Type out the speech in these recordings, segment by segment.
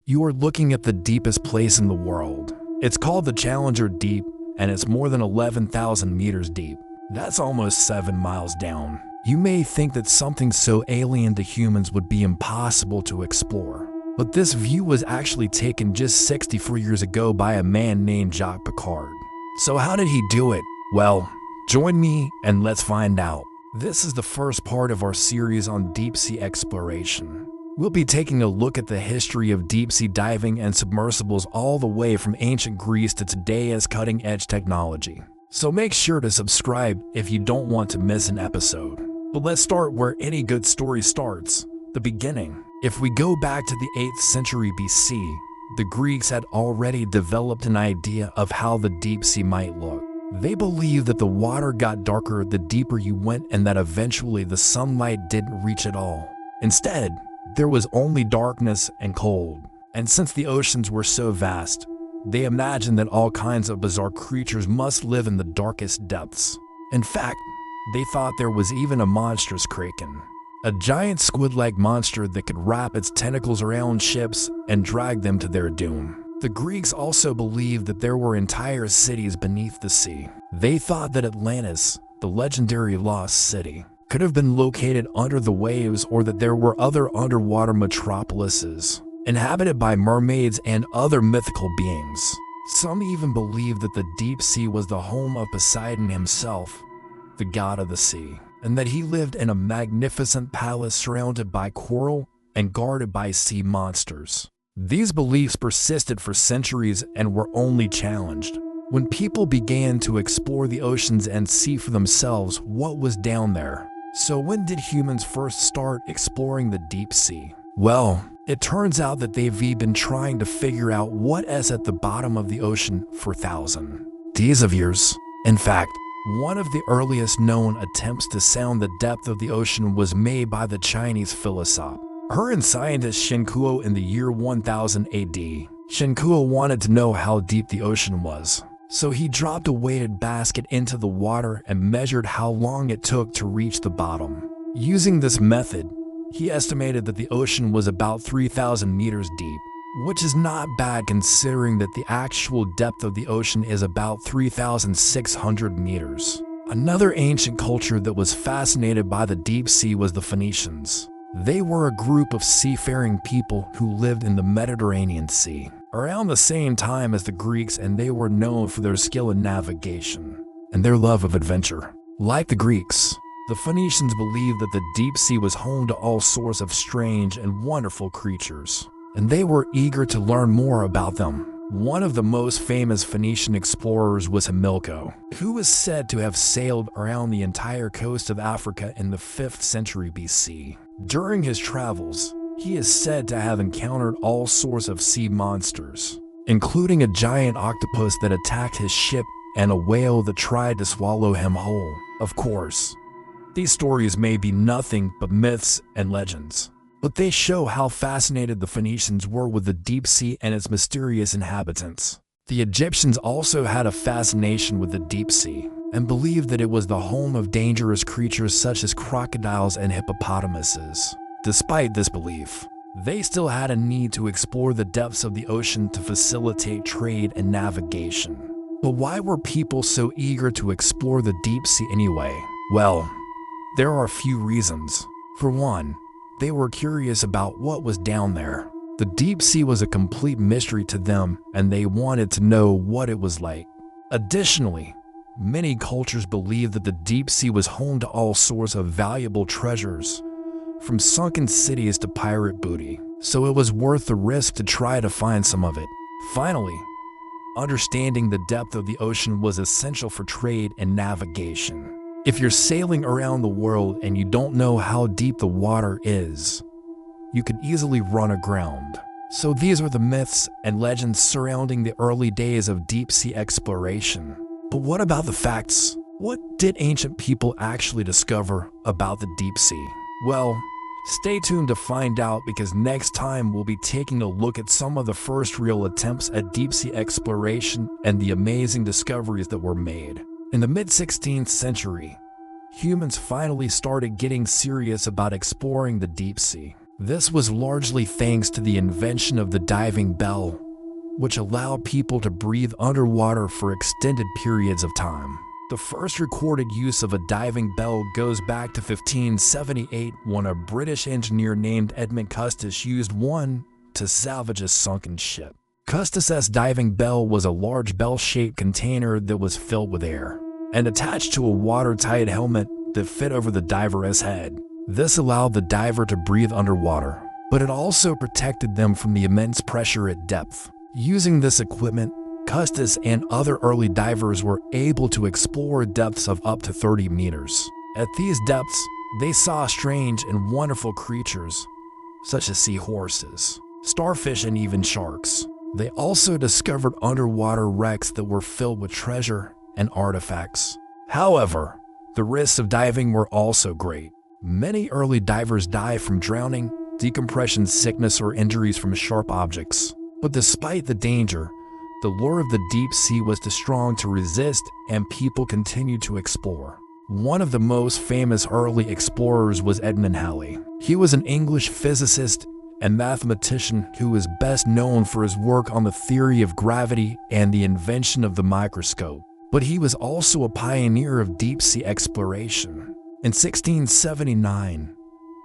You are looking at the deepest place in the world. It's called the Challenger Deep, and it's more than 11,000 meters deep. That's almost 7 miles down. You may think that something so alien to humans would be impossible to explore. But this view was actually taken just 64 years ago by a man named Jacques Picard. So how did he do it? Well, join me and let's find out. This is the first part of our series on deep sea exploration. We'll be taking a look at the history of deep-sea diving and submersibles all the way from ancient Greece to today's cutting-edge technology. So make sure to subscribe if you don't want to miss an episode. But let's start where any good story starts, the beginning. If we go back to the 8th century BC, the Greeks had already developed an idea of how the deep sea might look. They believed that the water got darker the deeper you went and that eventually the sunlight didn't reach at all. Instead, there was only darkness and cold. And since the oceans were so vast, they imagined that all kinds of bizarre creatures must live in the darkest depths. In fact, they thought there was even a monstrous kraken, a giant squid-like monster that could wrap its tentacles around ships and drag them to their doom. The Greeks also believed that there were entire cities beneath the sea. They thought that Atlantis, the legendary lost city, could have been located under the waves, or that there were other underwater metropolises inhabited by mermaids and other mythical beings. Some even believed that the deep sea was the home of Poseidon himself, the god of the sea, and that he lived in a magnificent palace surrounded by coral and guarded by sea monsters. These beliefs persisted for centuries and were only challenged when people began to explore the oceans and see for themselves what was down there. So when did humans first start exploring the deep sea? Well, it turns out that they've been trying to figure out what is at the bottom of the ocean for thousands of years. In fact, one of the earliest known attempts to sound the depth of the ocean was made by the Chinese philosopher and scientist Shen Kuo in the year 1000 AD. Shen Kuo wanted to know how deep the ocean was. So he dropped a weighted basket into the water and measured how long it took to reach the bottom. Using this method, he estimated that the ocean was about 3,000 meters deep, which is not bad considering that the actual depth of the ocean is about 3,600 meters. Another ancient culture that was fascinated by the deep sea was the Phoenicians. They were a group of seafaring people who lived in the Mediterranean Sea around the same time as the Greeks, and they were known for their skill in navigation and their love of adventure. Like the Greeks, the Phoenicians believed that the deep sea was home to all sorts of strange and wonderful creatures, and they were eager to learn more about them. One of the most famous Phoenician explorers was Hamilcar, who was said to have sailed around the entire coast of Africa in the 5th century BC. During his travels, he is said to have encountered all sorts of sea monsters, including a giant octopus that attacked his ship and a whale that tried to swallow him whole. Of course, these stories may be nothing but myths and legends, but they show how fascinated the Phoenicians were with the deep sea and its mysterious inhabitants. The Egyptians also had a fascination with the deep sea and believed that it was the home of dangerous creatures such as crocodiles and hippopotamuses. Despite this belief, they still had a need to explore the depths of the ocean to facilitate trade and navigation. But why were people so eager to explore the deep sea anyway? Well, there are a few reasons. For one, they were curious about what was down there. The deep sea was a complete mystery to them, and they wanted to know what it was like. Additionally, many cultures believed that the deep sea was home to all sorts of valuable treasures, from sunken cities to pirate booty, so it was worth the risk to try to find some of it. Finally, understanding the depth of the ocean was essential for trade and navigation. If you're sailing around the world and you don't know how deep the water is, you could easily run aground. So these are the myths and legends surrounding the early days of deep-sea exploration. But what about the facts? What did ancient people actually discover about the deep sea? Well, stay tuned to find out, because next time we'll be taking a look at some of the first real attempts at deep-sea exploration and the amazing discoveries that were made. In the mid-16th century, humans finally started getting serious about exploring the deep sea. This was largely thanks to the invention of the diving bell, which allowed people to breathe underwater for extended periods of time. The first recorded use of a diving bell goes back to 1578 when a British engineer named Edmund Custis used one to salvage a sunken ship. Custis's diving bell was a large bell-shaped container that was filled with air and attached to a watertight helmet that fit over the diver's head. This allowed the diver to breathe underwater, but it also protected them from the immense pressure at depth. Using this equipment, Custis and other early divers were able to explore depths of up to 30 meters. At these depths, they saw strange and wonderful creatures, such as seahorses, starfish, and even sharks. They also discovered underwater wrecks that were filled with treasure and artifacts. However, the risks of diving were also great. Many early divers died from drowning, decompression sickness, or injuries from sharp objects. But despite the danger, the lure of the deep sea was too strong to resist, and people continued to explore. One of the most famous early explorers was Edmund Halley. He was an English physicist and mathematician who was best known for his work on the theory of gravity and the invention of the microscope. But he was also a pioneer of deep-sea exploration. In 1679,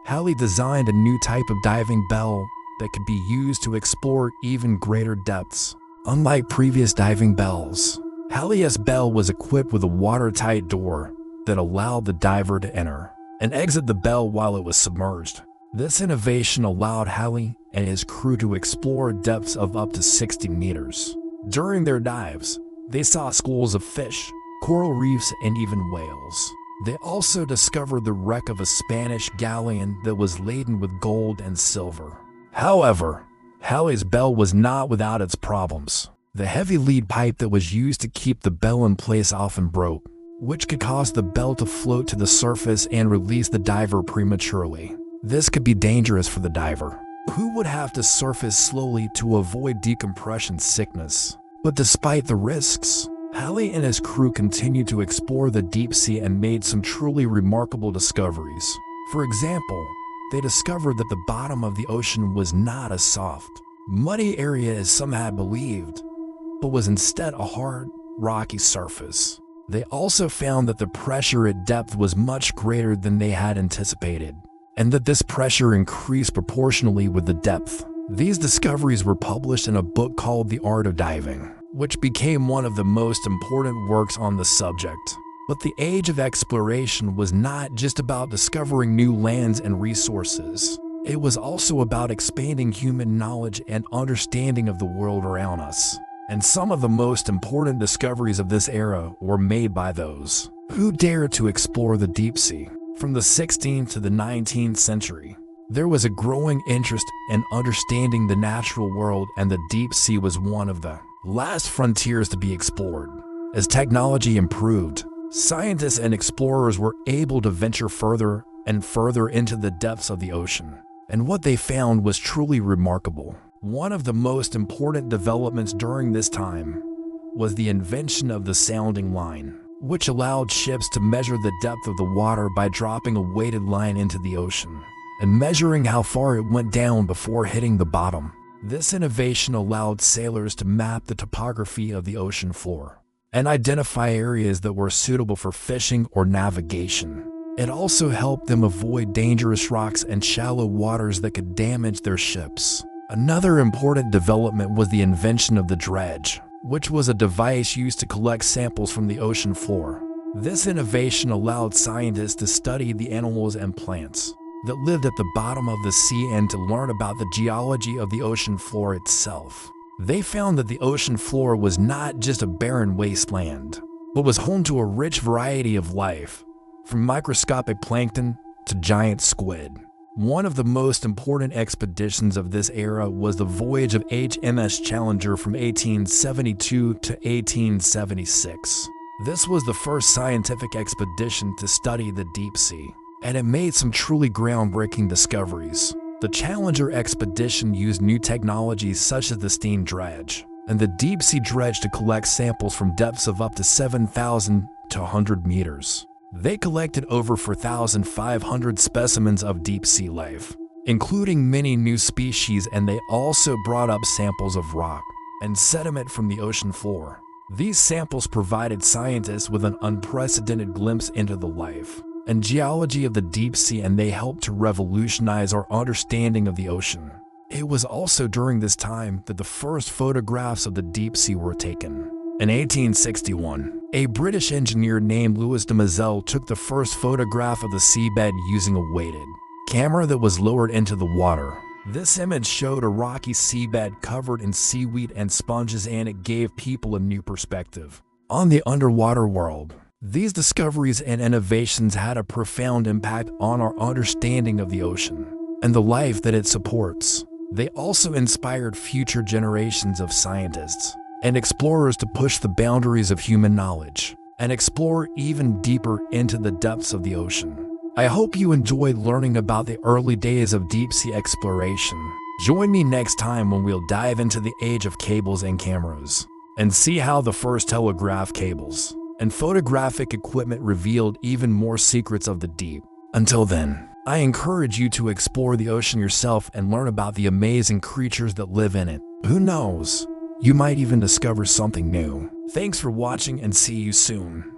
Halley designed a new type of diving bell that could be used to explore even greater depths. Unlike previous diving bells, Halley's bell was equipped with a watertight door that allowed the diver to enter and exit the bell while it was submerged. This innovation allowed Halley and his crew to explore depths of up to 60 meters. During their dives, they saw schools of fish, coral reefs, and even whales. They also discovered the wreck of a Spanish galleon that was laden with gold and silver. However, Halley's bell was not without its problems. The heavy lead pipe that was used to keep the bell in place often broke, which could cause the bell to float to the surface and release the diver prematurely. This could be dangerous for the diver, who would have to surface slowly to avoid decompression sickness. But despite the risks, Halley and his crew continued to explore the deep sea and made some truly remarkable discoveries. For example, they discovered that the bottom of the ocean was not a soft, muddy area as some had believed, but was instead a hard, rocky surface. They also found that the pressure at depth was much greater than they had anticipated, and that this pressure increased proportionally with the depth. These discoveries were published in a book called The Art of Diving, which became one of the most important works on the subject. But the age of exploration was not just about discovering new lands and resources. It was also about expanding human knowledge and understanding of the world around us. And some of the most important discoveries of this era were made by those who dared to explore the deep sea. From the 16th to the 19th century, there was a growing interest in understanding the natural world, and the deep sea was one of the last frontiers to be explored. As technology improved, scientists and explorers were able to venture further and further into the depths of the ocean, and what they found was truly remarkable. One of the most important developments during this time was the invention of the sounding line, which allowed ships to measure the depth of the water by dropping a weighted line into the ocean and measuring how far it went down before hitting the bottom. This innovation allowed sailors to map the topography of the ocean floor and identify areas that were suitable for fishing or navigation. It also helped them avoid dangerous rocks and shallow waters that could damage their ships. Another important development was the invention of the dredge, which was a device used to collect samples from the ocean floor. This innovation allowed scientists to study the animals and plants that lived at the bottom of the sea and to learn about the geology of the ocean floor itself. They found that the ocean floor was not just a barren wasteland, but was home to a rich variety of life, from microscopic plankton to giant squid. One of the most important expeditions of this era was the voyage of HMS Challenger from 1872 to 1876. This was the first scientific expedition to study the deep sea, and it made some truly groundbreaking discoveries. The Challenger expedition used new technologies such as the steam dredge and the deep sea dredge to collect samples from depths of up to 7,000 to 100 meters. They collected over 4,500 specimens of deep sea life, including many new species, and they also brought up samples of rock and sediment from the ocean floor. These samples provided scientists with an unprecedented glimpse into the life and geology of the deep sea, and they helped to revolutionize our understanding of the ocean. It was also during this time that the first photographs of the deep sea were taken. In 1861, a British engineer named Louis de Maizière took the first photograph of the seabed using a weighted camera that was lowered into the water. This image showed a rocky seabed covered in seaweed and sponges, and it gave people a new perspective on the underwater world. These discoveries and innovations had a profound impact on our understanding of the ocean and the life that it supports. They also inspired future generations of scientists and explorers to push the boundaries of human knowledge and explore even deeper into the depths of the ocean. I hope you enjoyed learning about the early days of deep-sea exploration. Join me next time when we'll dive into the age of cables and cameras and see how the first telegraph cables and photographic equipment revealed even more secrets of the deep. Until then, I encourage you to explore the ocean yourself and learn about the amazing creatures that live in it. Who knows? You might even discover something new. Thanks for watching, and see you soon.